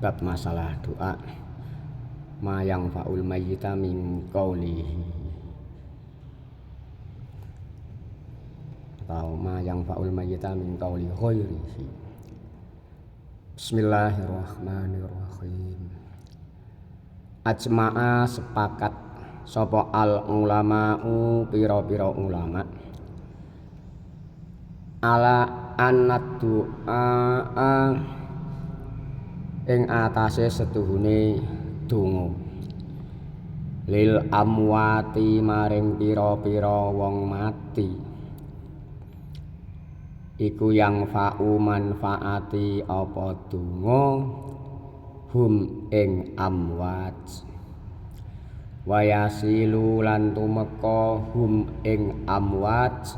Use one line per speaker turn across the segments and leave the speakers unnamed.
bab masalah doa ma yang faul mayyita min qaulihi atau ma yang faul mayyita min qauli ghairihi. Bismillahirrahmanirrahim. Ajma'a sepakat sapa al ulama'u pira-pira ulama ala annad du'a ing atase setuhune donga lil amwati maring pira-pira wong mati iku yang fa'u manfaati apa donga hum ing amwat wayasilu lan tumeka hum ing amwat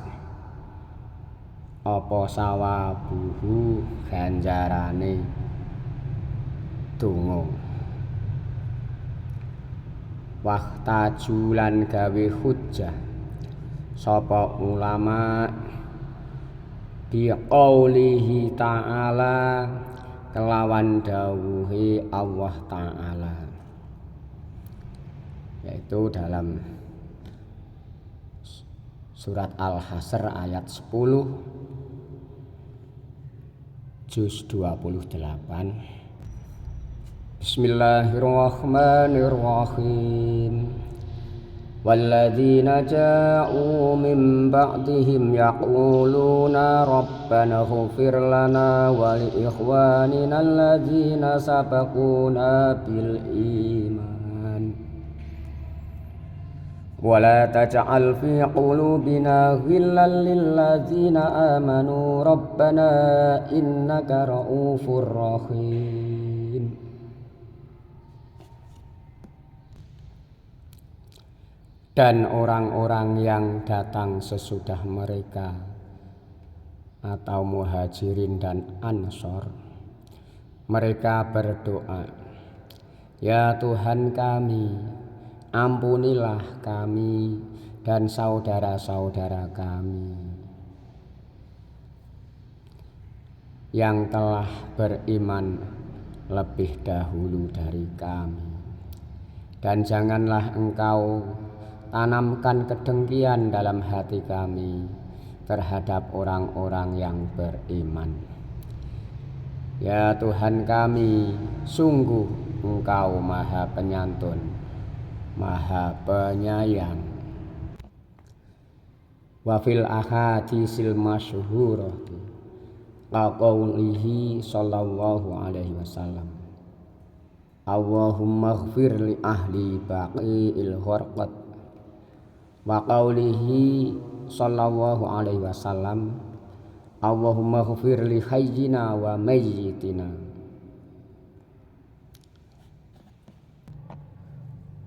apa sawabuhu ganjarane donga wahtajulan gawe hujjah sapa ulama bi qaulihi ta'ala kelawan dawuhe Allah Ta'ala, yaitu dalam surat Al-Hasr ayat 10 juz 28. Bismillahirrahmanirrahim. Walladzina ja'u min ba'dihim yaquluna rabbana ighfir lana wa li ikhwanina alladzina sabaquna bil iman wa la taj'al fi qulubina ghillan lil ladzina amanu rabbana innaka ra'ufur rahim. Dan orang-orang yang datang sesudah mereka atau muhajirin dan ansor, mereka berdoa, ya Tuhan kami, ampunilah kami dan saudara-saudara kami yang telah beriman lebih dahulu dari kami, dan janganlah Engkau tanamkan kedengkian dalam hati kami terhadap orang-orang yang beriman. Ya Tuhan kami, sungguh Engkau Maha Penyantun, Maha Penyayang. Wa fil ahadisil masyhurati qaulihi sallallahu alaihi wasallam, Allahumma ighfir li ahli baqi'il gharqad. Wa qaulihi sallallahu alaihi wasallam, Allahumma ighfir li hayyina wa mayyitina.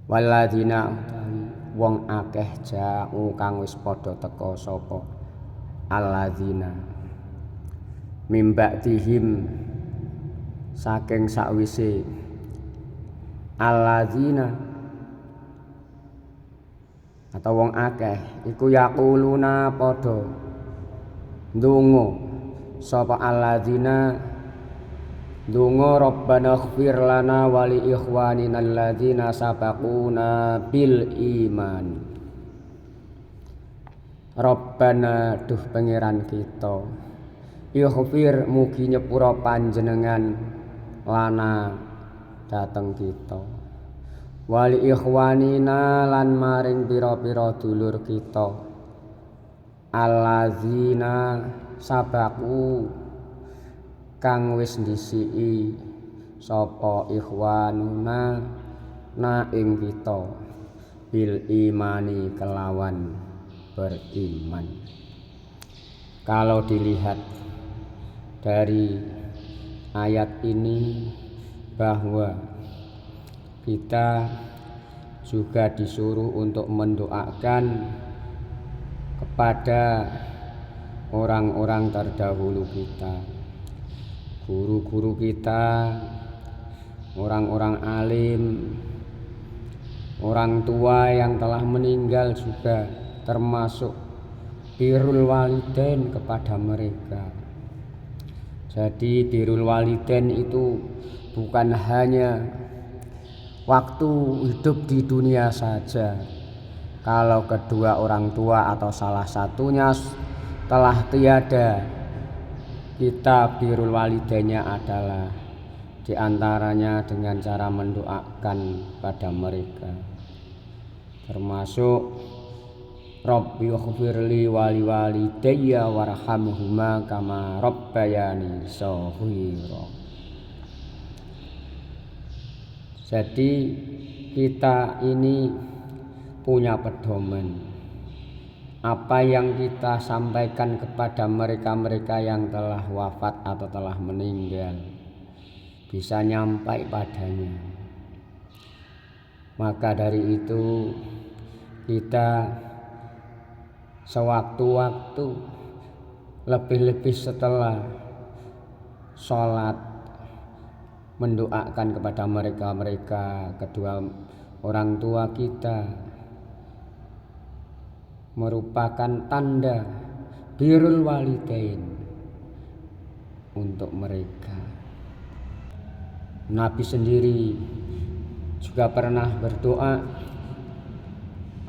Walladzina wong akeh ja'u kang wis padha teka sapa alladzina mim ba'dihim saking sakwise alladzina atau wong akeh iku yaquluna padha ndonga sapa alladzina ndonga rabbana ighfir lana wa li ikhwanina alladzina sabaquna bil iman. Rabbana duh pangeran kita, ighfir mugi nyepura panjenengan lana dateng kita, wali ikhwanina lan maring pira-pira dulur kita allazina sabaku kang wis ndhisiki sapa ikhwanuna na ing kita bil imani kelawan beriman. Kalau dilihat dari ayat ini bahwa kita juga disuruh untuk mendoakan kepada orang-orang terdahulu kita, guru-guru kita, orang-orang alim, orang tua yang telah meninggal juga termasuk birrul walidain kepada mereka. Jadi birrul walidain itu bukan hanya waktu hidup di dunia saja. Kalau kedua orang tua atau salah satunya telah tiada, kita birrul walidainnya adalah diantaranya dengan cara mendoakan pada mereka, termasuk Rabbi ighfirli wali walidayya warhamhuma kama rabbayani shaghira. Jadi kita ini punya pedoman. Apa yang kita sampaikan kepada mereka-mereka yang telah wafat atau telah meninggal bisa nyampai padanya. Maka dari itu kita sewaktu-waktu, lebih-lebih setelah sholat, mendoakan kepada mereka-mereka, kedua orang tua kita, merupakan tanda birrul walidain untuk mereka. Nabi sendiri juga pernah berdoa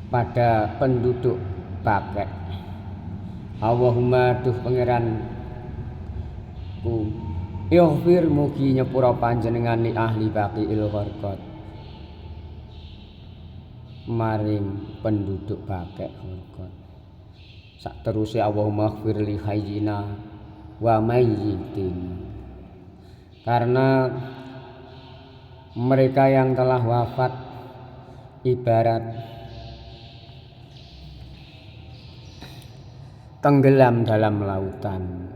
pada penduduk Bakek, Allahumma duh pangeranku, ighfir mugi nyepura panjenengan li ahli Baqiil Gharqad, maring penduduk Bakek Gharqad. Sak teruse Allahumma ighfir li hayyina wa mayyitin, karena mereka yang telah wafat ibarat tenggelam dalam lautan.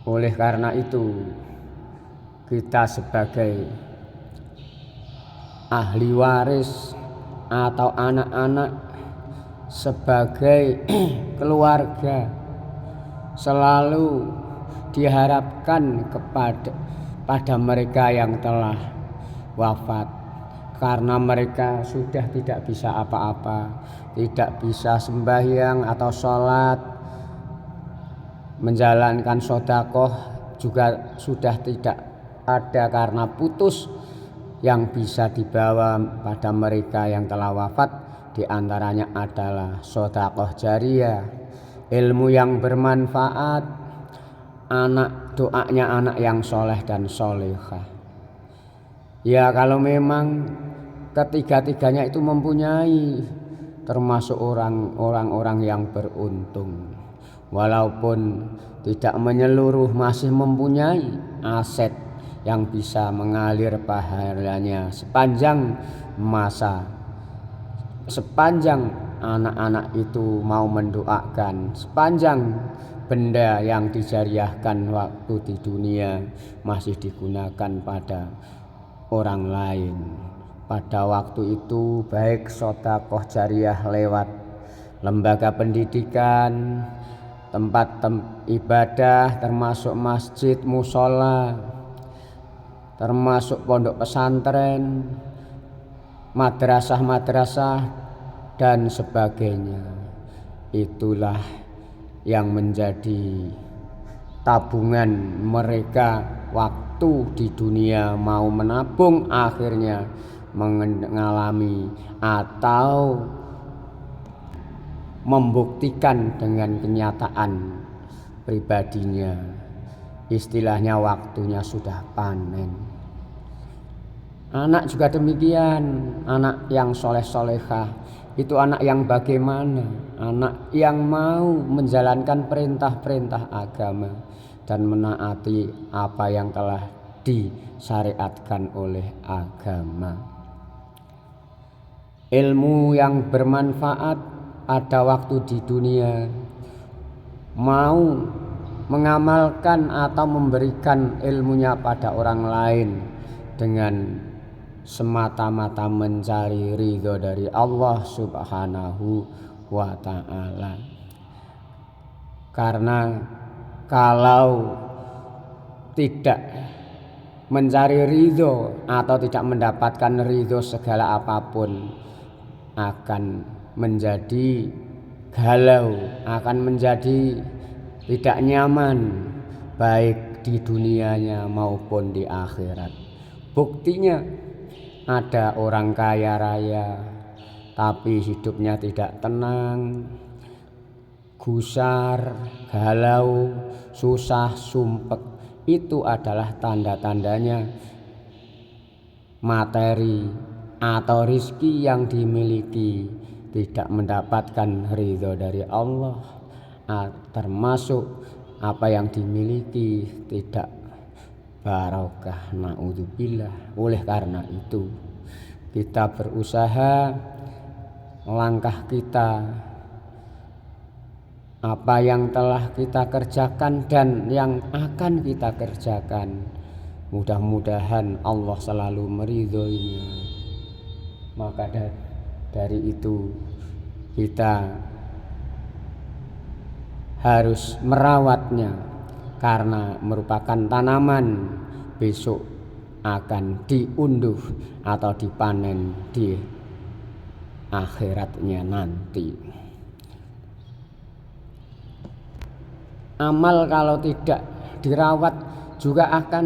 Oleh karena itu, kita sebagai ahli waris atau anak-anak, sebagai keluarga, selalu diharapkan pada mereka yang telah wafat, karena mereka sudah tidak bisa apa-apa, tidak bisa sembahyang atau sholat, menjalankan sedekah juga sudah tidak ada karena putus. Yang bisa dibawa pada mereka yang telah wafat diantaranya adalah sedekah jariyah, ilmu yang bermanfaat, doanya anak yang soleh dan solehah. Ya, kalau memang ketiga-tiganya itu mempunyai, termasuk orang-orang yang beruntung, walaupun tidak menyeluruh masih mempunyai aset yang bisa mengalir pahalanya sepanjang masa, sepanjang anak-anak itu mau mendoakan, sepanjang benda yang dijariahkan waktu di dunia masih digunakan pada orang lain. Pada waktu itu baik sedekah jariyah lewat lembaga pendidikan, tempat ibadah termasuk masjid, musola, termasuk pondok pesantren, madrasah-madrasah dan sebagainya. Itulah yang menjadi tabungan mereka waktu di dunia mau menabung, akhirnya mengalami atau membuktikan dengan kenyataan pribadinya, istilahnya waktunya sudah panen. Anak juga demikian, anak yang soleh-solehah itu anak yang bagaimana? Anak yang mau menjalankan perintah-perintah agama dan menaati apa yang telah disyariatkan oleh agama. Ilmu yang bermanfaat pada waktu di dunia, mau mengamalkan atau memberikan ilmunya pada orang lain dengan semata-mata mencari ridho dari Allah Subhanahu wa ta'ala. Karena kalau tidak mencari ridho atau tidak mendapatkan ridho segala apapun, akan menjadi galau, akan menjadi tidak nyaman, baik di dunianya maupun di akhirat. Buktinya ada orang kaya raya tapi hidupnya tidak tenang, gusar, galau, susah, sumpek. Itu adalah tanda-tandanya materi atau rizki yang dimiliki tidak mendapatkan ridho dari Allah, termasuk apa yang dimiliki tidak barokah, naudzubillah. Oleh karena itu kita berusaha, langkah kita, apa yang telah kita kerjakan dan yang akan kita kerjakan, mudah-mudahan Allah selalu meridhoinya. Maka dari itu kita harus merawatnya, karena merupakan tanaman besok akan diunduh atau dipanen di akhiratnya nanti. Amal kalau tidak dirawat juga akan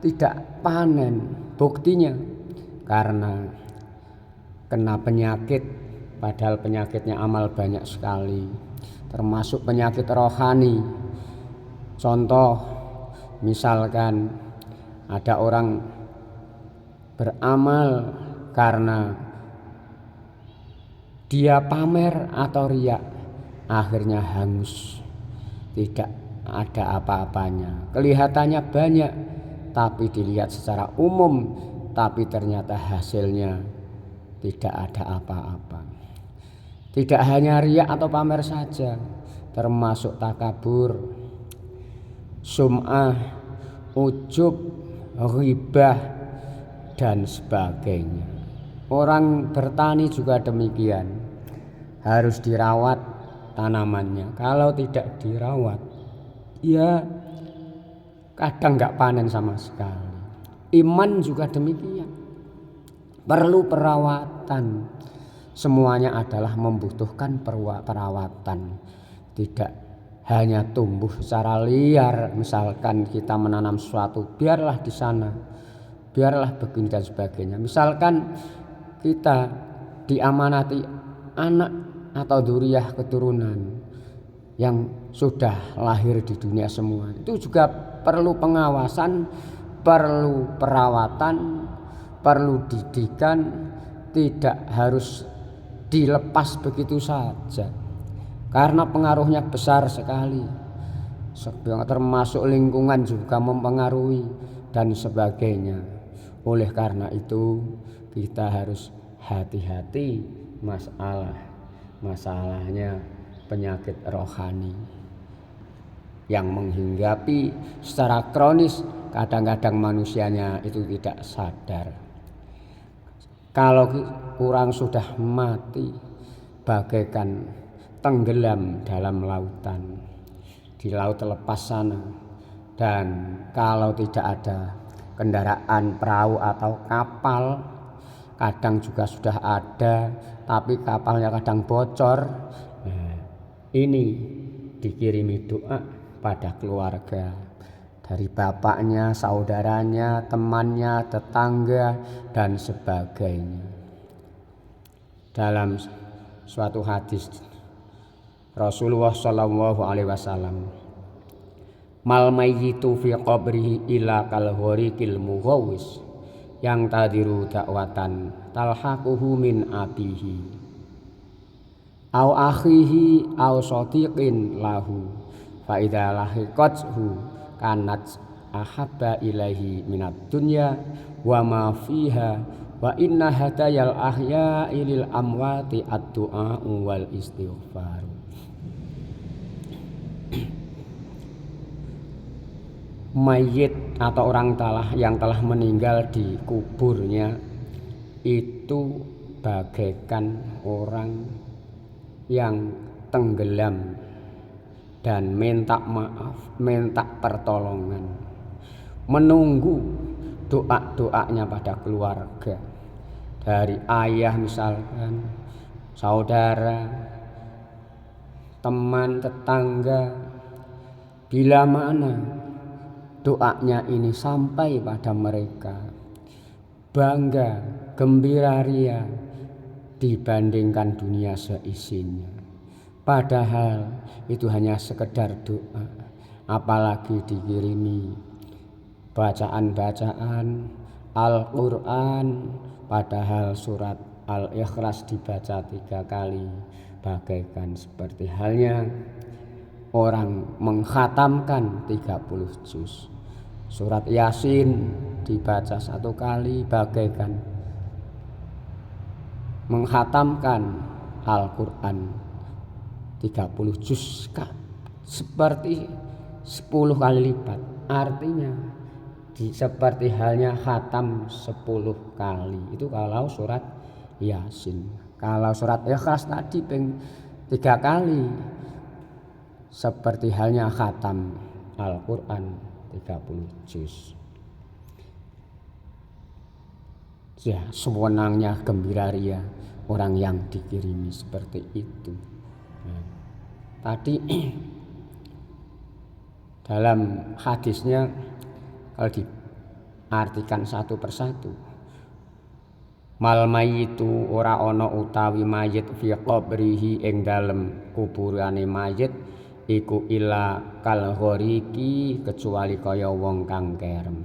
tidak panen. Buktinya karena kena penyakit, padahal penyakitnya amal banyak sekali, termasuk penyakit rohani. Contoh, misalkan ada orang beramal karena dia pamer atau riak, akhirnya hangus, tidak ada apa-apanya. Kelihatannya banyak, tapi dilihat secara umum, tapi ternyata hasilnya tidak ada apa-apa. Tidak hanya riak atau pamer saja, termasuk takabur, sum'ah, ujub, ghibah, dan sebagainya. Orang bertani juga demikian, harus dirawat tanamannya. Kalau tidak dirawat, ya kadang nggak panen sama sekali. Iman juga demikian, perlu perawatan. Semuanya adalah membutuhkan perawatan. Tidak hanya tumbuh secara liar. Misalkan kita menanam sesuatu, biarlah di sana, biarlah begini dan sebagainya. Misalkan kita diamanati anak atau dzurriyyah keturunan yang sudah lahir di dunia semua, itu juga perlu pengawasan, perlu perawatan, perlu didikan. Tidak harus dilepas begitu saja, karena pengaruhnya besar sekali, termasuk lingkungan juga mempengaruhi dan sebagainya. Oleh karena itu kita harus hati-hati masalahnya penyakit rohani yang menghinggapi secara kronis. Kadang-kadang manusianya itu tidak sadar. Kalau orang sudah mati, bagaikan tenggelam dalam lautan, di laut lepas sana. Dan kalau tidak ada kendaraan perahu atau kapal, kadang juga sudah ada, tapi kapalnya kadang bocor. Ini dikirimi doa pada keluarga, dari bapaknya, saudaranya, temannya, tetangga, dan sebagainya. Dalam suatu hadis Rasulullah SAW, mal mayyitu fi qabrihi ila kal ghariqil mughawis yang tadiru dakwatan talhaquhu min abihi au akhihi au sadiqin lahu fa idza lahiqathu kanat ahabba ilaihi minad dunya wa ma fiha wa inna hadayal ahya'i lil amwati ad-du'a wal istighfar. Mayit atau orang yang telah meninggal di kuburnya itu bagaikan orang yang tenggelam dan minta maaf, minta pertolongan, menunggu doa-doanya pada keluarga, dari ayah misalkan, saudara, teman, tetangga, Bila mana doanya ini sampai pada mereka, bangga, gembira ria dibandingkan dunia seisinya. Padahal itu hanya sekedar doa, apalagi dikirimi bacaan-bacaan Al-Quran, padahal surat Al-Ikhlas dibaca 3 kali, bagaikan seperti halnya orang mengkhatamkan 30 juz. Surat Yasin dibaca 1 kali, bagaikan mengkhatamkan Al-Quran 30 juz, seperti 10 kali lipat. Artinya seperti halnya khatam 10 kali. Itu kalau surat Yasin. Kalau surat Ikhlas tadi 3 kali, seperti halnya khatam Al-Quran 30 juz. Ya, sewenangnya gembira ria orang yang dikirimi seperti itu. Tadi dalam hadisnya kalau diartikan satu persatu, mal mayitu ora ana utawi mayit fi qabrihi ing dalem kuburane mayit iku ila kal ghoriki, kecuali kaya wong kang kerem,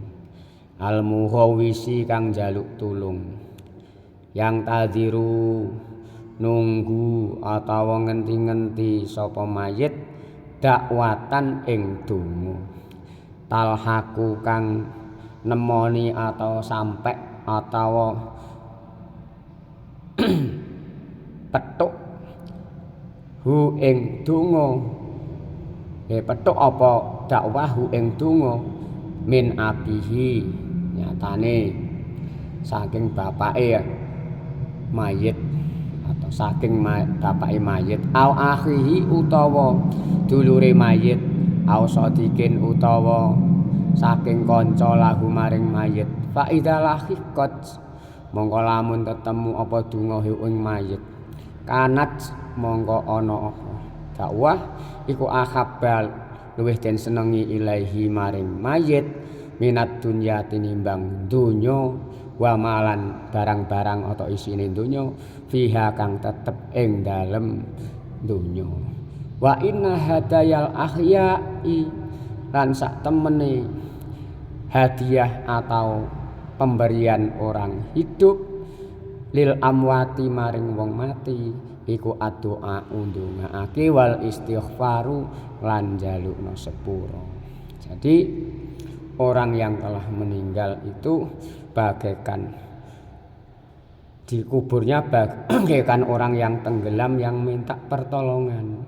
al muhawisi kang jaluk tulung, yang tadiru nunggu atawa ngenti-ngenti sapa mayit dakwatan ing donga, talhaku kang nemoni atau sampai atawa petuk hu ing donga, petuk apa dakwah hu ing donga min abihi, nyatane saking bapake mayit atau saking bapake mayit, au akhihi utawa dulure mayit, au sadikin utawa saking kanca lahu maring mayit, fa idza lahiqat mongko lamun ketemu apa donga ing mayit, kanat mongko ana apa dakwah iku akhabbal luwih den senengi ilahi maring mayit minat dunya tinimbang donya, wa malan barang-barang atau isine donya fiha kang tetep ing dalem donya, wa inna hadayal ahyai lan sak temene hadiah atau pemberian orang hidup lil amwati maring wong mati iku addu'a ndongaake wal istighfaru lan njalukna sepura. Jadi orang yang telah meninggal itu bagaikan di kuburnya bagaikan orang yang tenggelam yang minta pertolongan.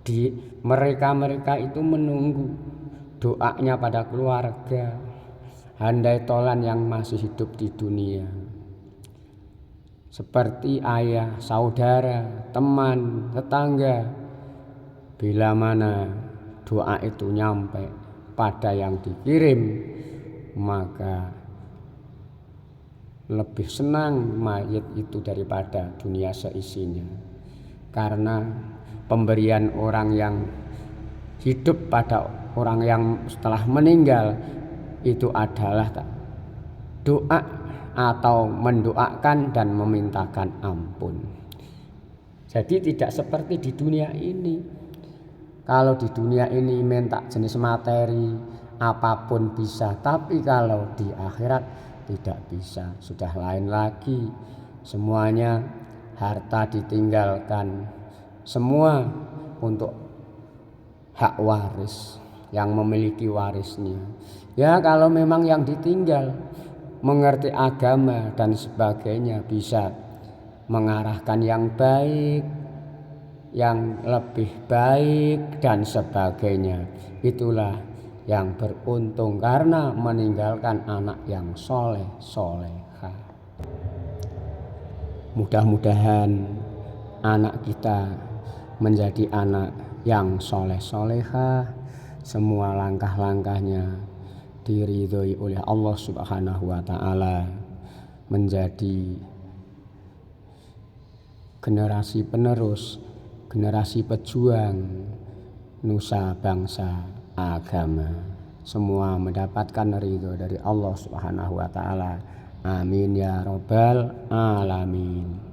Di mereka itu menunggu doanya pada keluarga, handai tolan yang masih hidup di dunia, seperti ayah, saudara, teman, tetangga. Bila mana doa itu nyampe pada yang dikirim, maka lebih senang mayit itu daripada dunia seisinya. Karena pemberian orang yang hidup pada orang yang setelah meninggal itu adalah doa atau mendoakan dan memintakan ampun. Jadi tidak seperti di dunia ini. Kalau di dunia ini minta jenis materi apapun bisa, tapi kalau di akhirat tidak bisa, sudah lain lagi. Semuanya harta ditinggalkan, semua untuk hak waris yang memiliki warisnya. Ya kalau memang yang ditinggal mengerti agama dan sebagainya, bisa mengarahkan yang baik, yang lebih baik dan sebagainya, itulah yang beruntung karena meninggalkan anak yang soleh soleha. Mudah-mudahan anak kita menjadi anak yang soleh soleha, semua langkah-langkahnya diridhoi oleh Allah Subhanahu wa Ta'ala, menjadi generasi penerus, generasi pejuang nusa bangsa agama. Semua mendapatkan ridho dari Allah Subhanahu wa taala. Amin ya rabbal alamin.